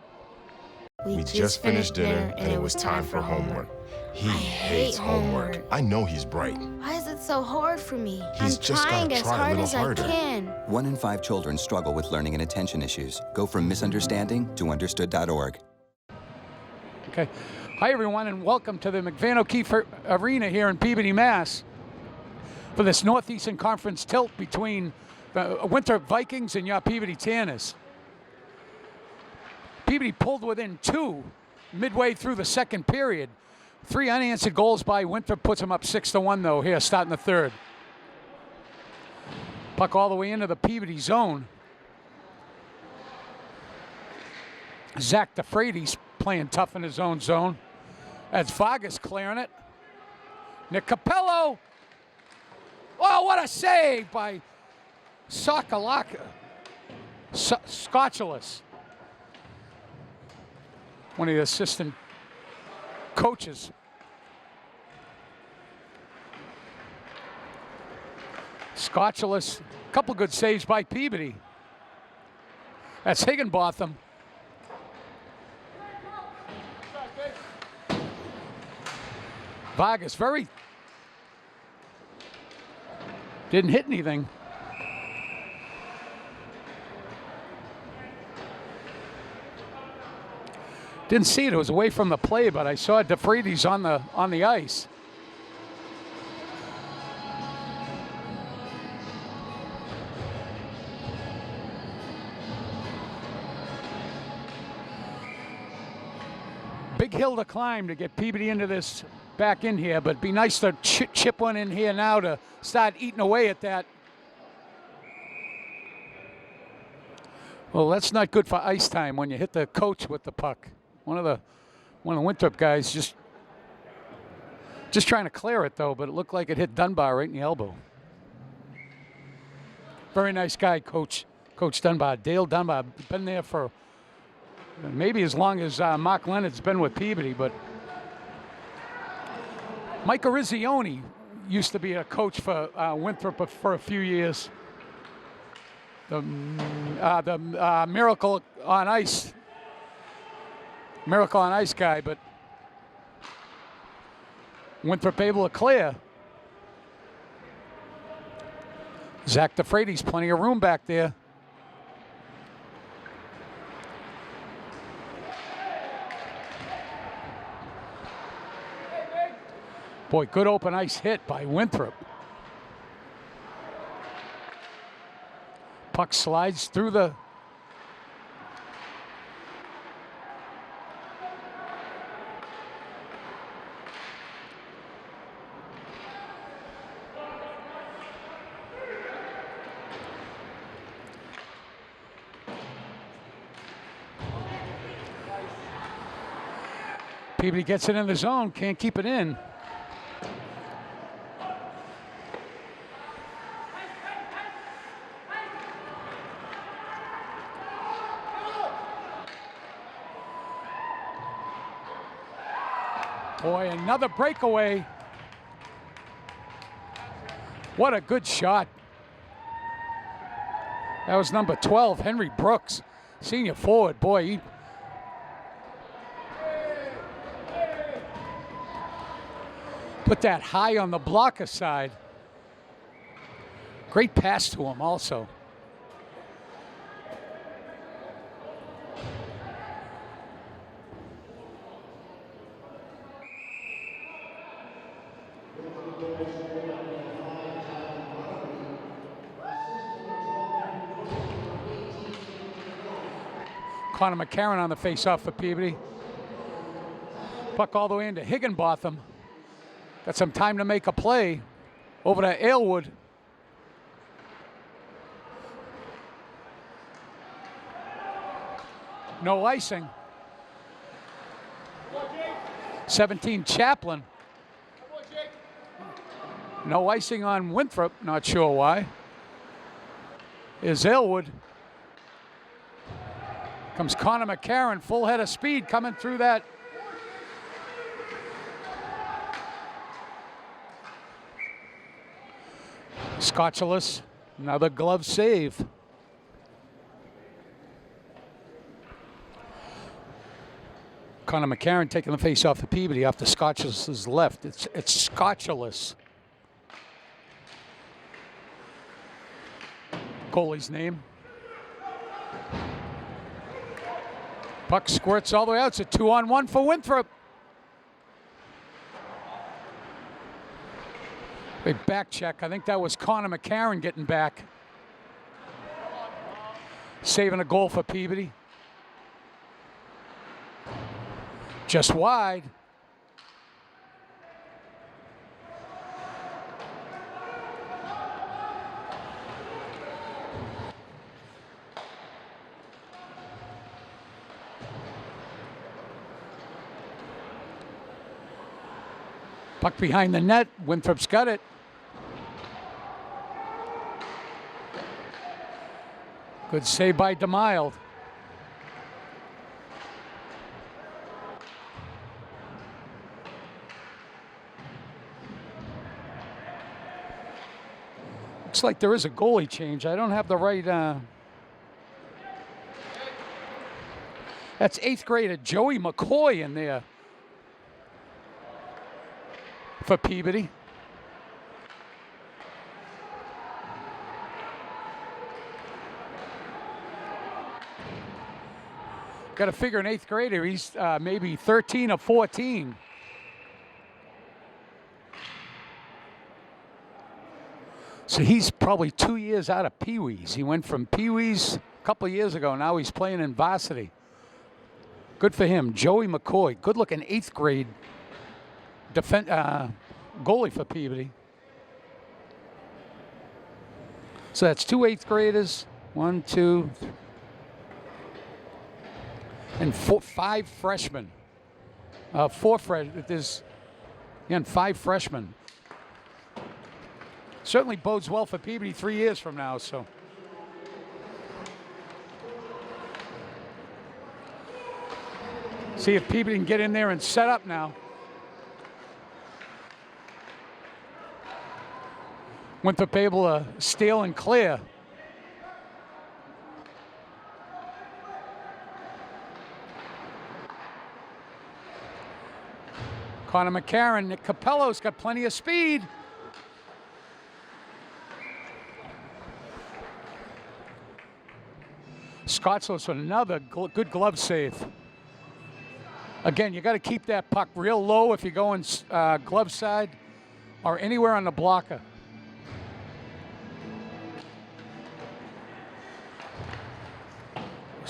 We just finished dinner, and it was time for homework. He hates homework. I know he's bright. Why is it so hard for me? He's I'm just trying gotta as try a hard little as harder. I can. 1 in 5 children struggle with learning and attention issues. Go from misunderstanding to understood.org. Okay. Hi, everyone, and welcome to the McVan O'Keefe Arena here in Peabody, Mass. For this Northeastern Conference tilt between the Winthrop Vikings and your Peabody Tanners. Peabody pulled within 2 midway through the second period. 3 unanswered goals by Winthrop puts them up 6-1, though, here starting the third. Puck all the way into the Peabody zone. Zach DeFreitas playing tough in his own zone. That's Vargas clearing it. Nick Capello. Oh, what a save by Sokolaka. Scotchulis. One of the assistant coaches. Scotchulis. A couple good saves by Peabody. That's Higginbotham. Vargas didn't hit anything. Didn't see it. It was away from the play, but I saw DeFreitas on the ice. Big hill to climb to get Peabody into this back in here, but it'd be nice to chip one in here now to start eating away at that. Well, that's not good for ice time when you hit the coach with the puck. One of the Winthrop guys just trying to clear it, though, but it looked like it hit Dunbar right in the elbow. Very nice guy, Coach Dunbar. Dale Dunbar, been there for maybe as long as Mark Leonard's been with Peabody, but Mike Arizioni used to be a coach for Winthrop for a few years. The Miracle on Ice guy, but Winthrop able to clear. Zach DeFreitas, plenty of room back there. Boy, good open ice hit by Winthrop. Puck slides through the... Peabody gets it in the zone, can't keep it in. Boy, another breakaway. What a good shot. That was number 12, Henry Brooks, senior forward. Boy, he... put that high on the blocker side. Great pass to him also. Connor McCarron on the face-off for Peabody. Puck all the way into Higginbotham. Got some time to make a play over to Aylwood. No icing. 17 Chaplin. No icing on Winthrop, not sure why. Is Aylwood. Comes Connor McCarron, full head of speed coming through that. Scotchless, another glove save. Connor McCarron taking the face off the Peabody off the Scotchless's left. It's Scotchless. Goalie's name. Puck squirts all the way out. It's a 2-on-1 for Winthrop. Big back check. I think that was Connor McCarron getting back. Saving a goal for Peabody. Just wide. Puck behind the net. Winthrop's got it. Good save by DeMild. Looks like there is a goalie change. I don't have the right... That's 8th grader Joey McCoy in there for Peabody. Got to figure an 8th grader, he's maybe 13 or 14. So he's probably 2 years out of Pee Wees. He went from Pee Wees a couple of years ago. Now he's playing in varsity. Good for him. Joey McCoy, good-looking 8th grade goalie for Peabody. So that's 2 8th graders, 1, 2, and 5 freshmen. 4 freshmen. There's again 5 freshmen. Certainly bodes well for Peabody 3 years from now. So. See if Peabody can get in there and set up now. Winthrop able to steal and clear. Connor McCarron, Nick Capello's got plenty of speed. Scotchless with another good glove save. Again, you got to keep that puck real low if you're going glove side or anywhere on the blocker.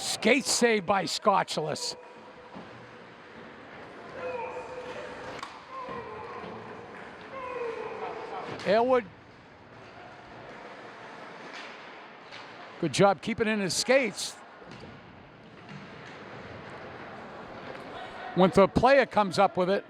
skate save by Scotchless. Aylward. Good job keeping in his skates. Winthrop player comes up with it.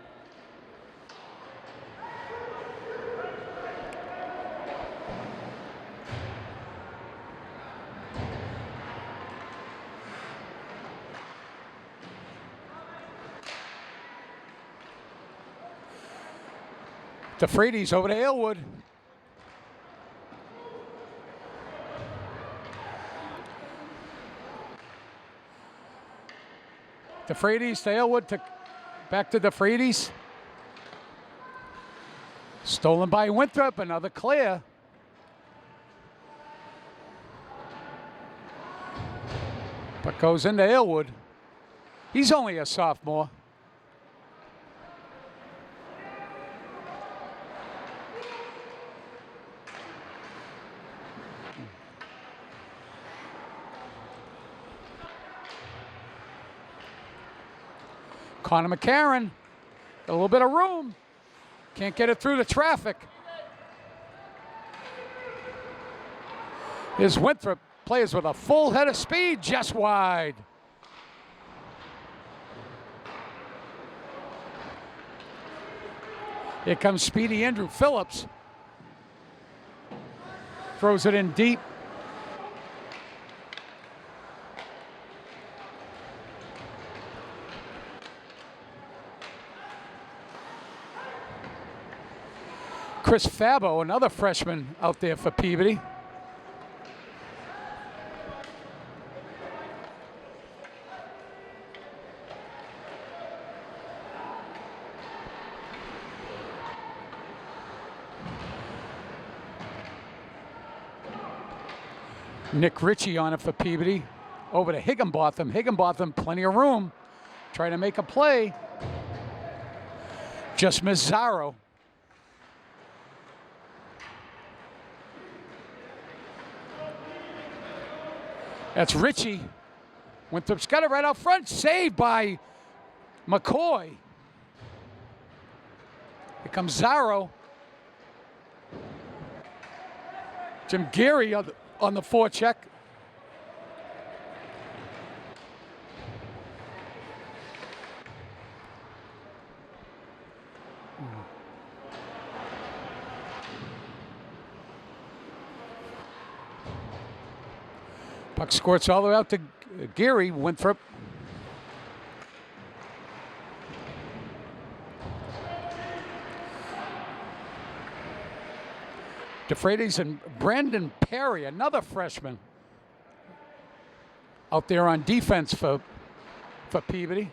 DeFreitas over to Aylward. DeFreitas to Aylward, back to DeFreitas. Stolen by Winthrop, another clear. But goes into Aylward. He's only a sophomore. Connor McCarron, got a little bit of room. Can't get it through the traffic. Here's Winthrop, plays with a full head of speed, just wide. Here comes speedy Andrew Phillips. Throws it in deep. Chris Fabo, another freshman out there for Peabody. Nick Ritchie on it for Peabody. Over to Higginbotham. Higginbotham, plenty of room. Trying to make a play. Just missed Zaro. That's Ritchie. Winthrop's got it right out front. Saved by McCoy. Here comes Zaro. Jim Geary on the forecheck. Puck squirts all the way out to Geary. Winthrop. DeFreitas and Brandon Perry, another freshman, out there on defense for Peabody.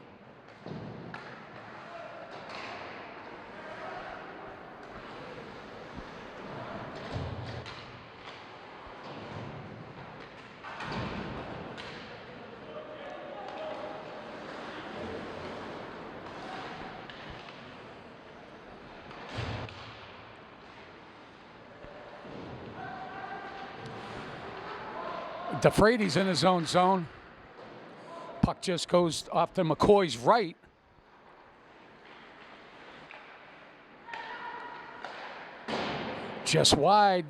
DeFreitas in his own zone. Puck just goes off to McCoy's right. Just wide.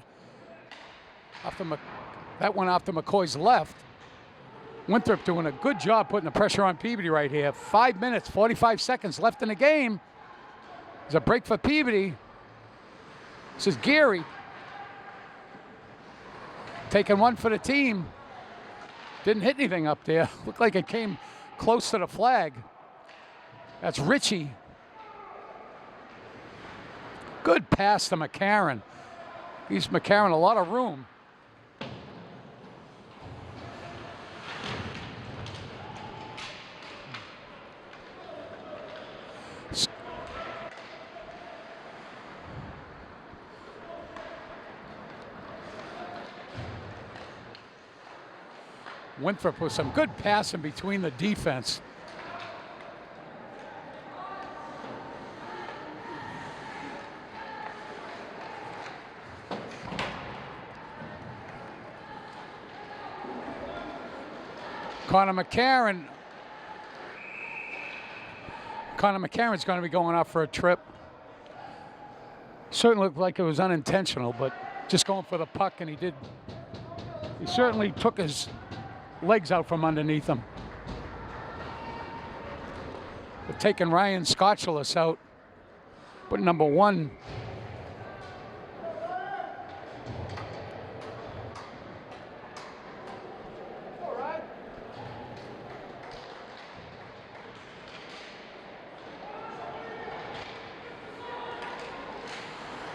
That went off to McCoy's left. Winthrop doing a good job putting the pressure on Peabody right here. 5 minutes, 45 seconds left in the game. There's a break for Peabody. This is Geary. Taking one for the team. Didn't hit anything up there. Looked like it came close to the flag. That's Ritchie. Good pass to McCarron. Gives McCarron a lot of room. Winthrop with some good passing between the defense. Connor McCarron. Connor McCarron's going to be going off for a trip. Certainly looked like it was unintentional, but just going for the puck, and he did. He certainly took his legs out from underneath him. They're taking Ryan Scotchalis out. But number 1.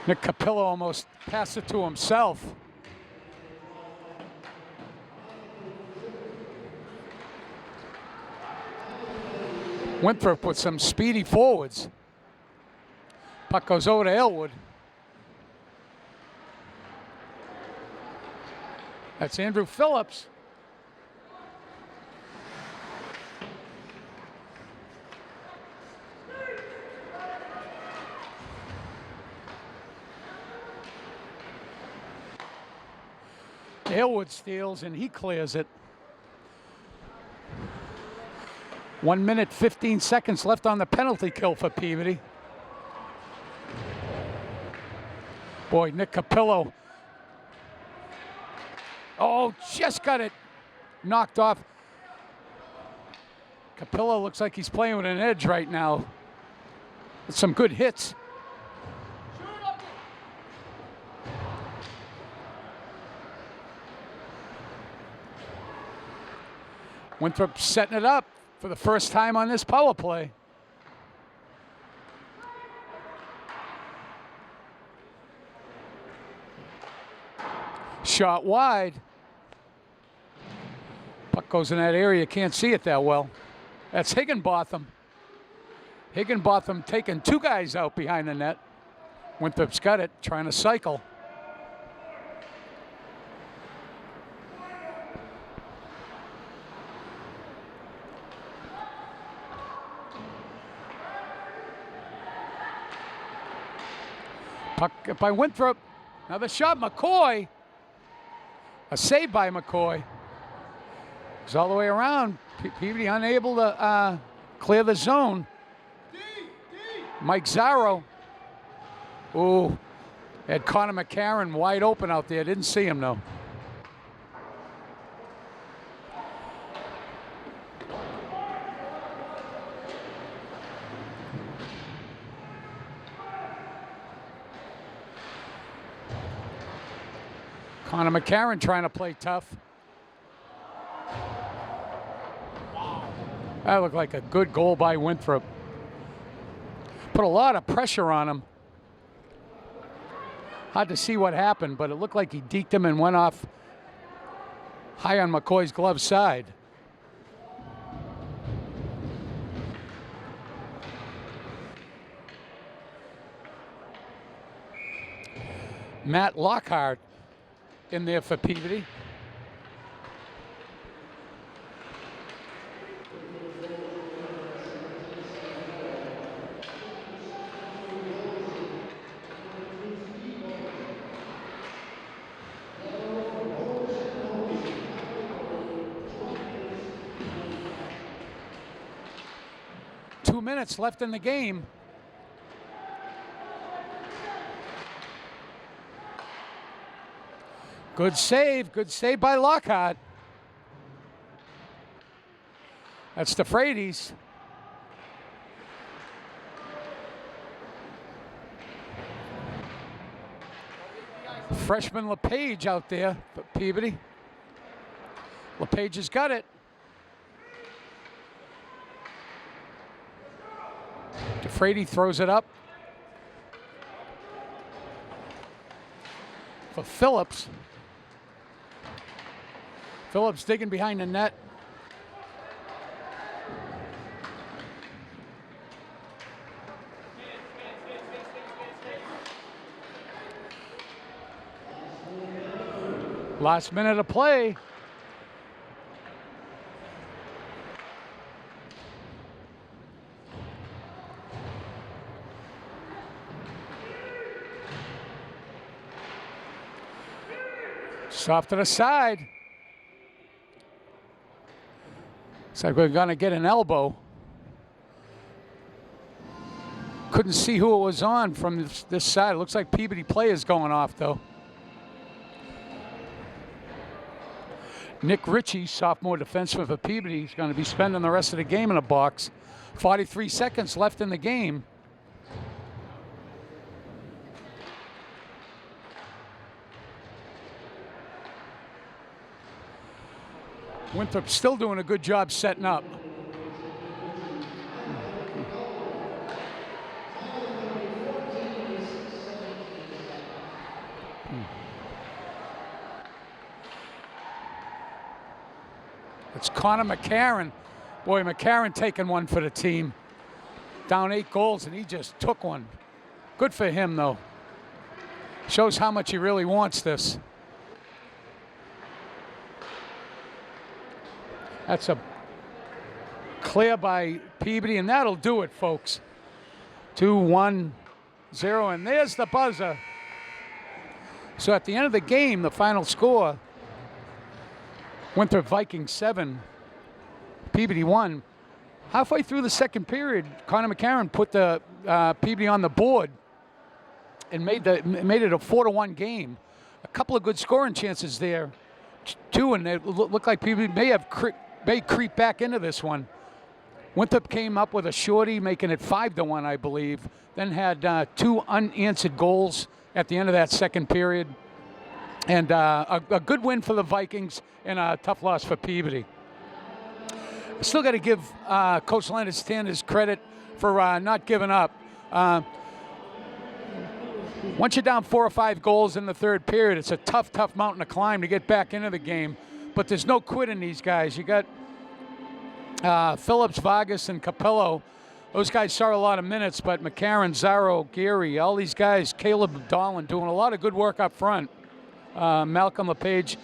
Nick Capillo almost passed it to himself. Winthrop with some speedy forwards. Puck goes over to Elwood. That's Andrew Phillips. Elwood steals and he clears it. 1 minute, 15 seconds left on the penalty kill for Peabody. Boy, Nick Capillo. Oh, just got it knocked off. Capillo looks like he's playing with an edge right now. With some good hits. Winthrop setting it up for the first time on this power play. Shot wide. Puck goes in that area. Can't see it that well. That's Higginbotham. Higginbotham taking 2 guys out behind the net. Winthrop's got it, trying to cycle. Puck by Winthrop. Another shot, McCoy. A save by McCoy. He's all the way around. Peabody unable to clear the zone. Mike Zarro. Ooh, had Connor McCarron wide open out there. Didn't see him though. Connor McCarron trying to play tough. That looked like a good goal by Winthrop. Put a lot of pressure on him. Hard to see what happened, but it looked like he deked him and went off high on McCoy's glove side. Matt Lockhart in there for Peabody. Minutes left in the game. Good save by Lockhart. That's the Frades. Freshman LePage out there for Peabody. LePage has got it. DeFrady throws it up for Phillips. Phillips digging behind the net. Last minute of play. Off to the side. Looks like we're going to get an elbow. Couldn't see who it was on from this side. It looks like Peabody players going off, though. Nick Ritchie, sophomore defenseman for Peabody, is going to be spending the rest of the game in a box. 43 seconds left in the game. Winthrop still doing a good job setting up. It's Connor McCarron. Boy, McCarron taking one for the team. Down 8 goals, and he just took one. Good for him, though. Shows how much he really wants this. That's a clear by Peabody, and that'll do it, folks. 2-1-0, and there's the buzzer. So at the end of the game, the final score, Winthrop Vikings 7, Peabody 1. Halfway through the second period, Connor McCarron put the Peabody on the board and made it a 4-1 game. A couple of good scoring chances there, too, and it looked like Peabody may creep back into this one. Winthrop came up with a shorty, making it 5-1, I believe. Then had 2 unanswered goals at the end of that second period. And a good win for the Vikings and a tough loss for Peabody. Still got to give Coach Leonard his credit for not giving up. Once you're down 4 or 5 goals in the third period, it's a tough mountain to climb to get back into the game. But there's no quitting these guys. You got Phillips, Vargas, and Capello. Those guys saw a lot of minutes, but McCarron, Zarro, Geary, all these guys, Caleb Dolan doing a lot of good work up front. Malcolm LePage.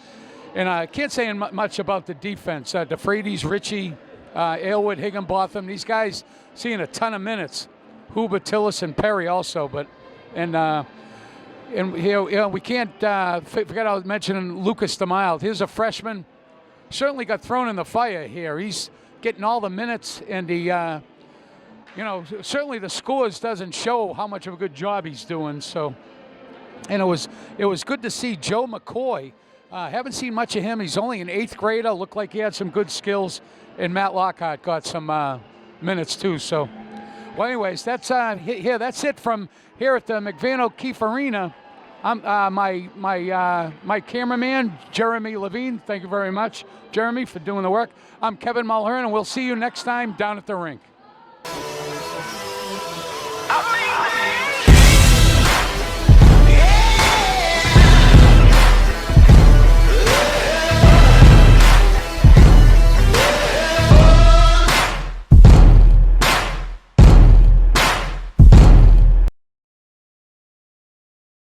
And I can't say much about the defense. DeFreitas, Ritchie, Aylward, Higginbotham, these guys seeing a ton of minutes. Huber, Tillis, and Perry also. And here, we can't forget I was mentioning Lucas DeMild. Here's a freshman. Certainly got thrown in the fire here. He's getting all the minutes, and he, certainly the scores doesn't show how much of a good job he's doing. So, and it was good to see Joe McCoy. Haven't seen much of him. He's only an 8th grader. Looked like he had some good skills. And Matt Lockhart got some minutes too. So, well, anyways, that's that's it from here at the McVan O'Keefe Arena. I'm my cameraman, Jeremy Levine. Thank you very much, Jeremy, for doing the work. I'm Kevin Mulhern, and we'll see you next time down at the rink.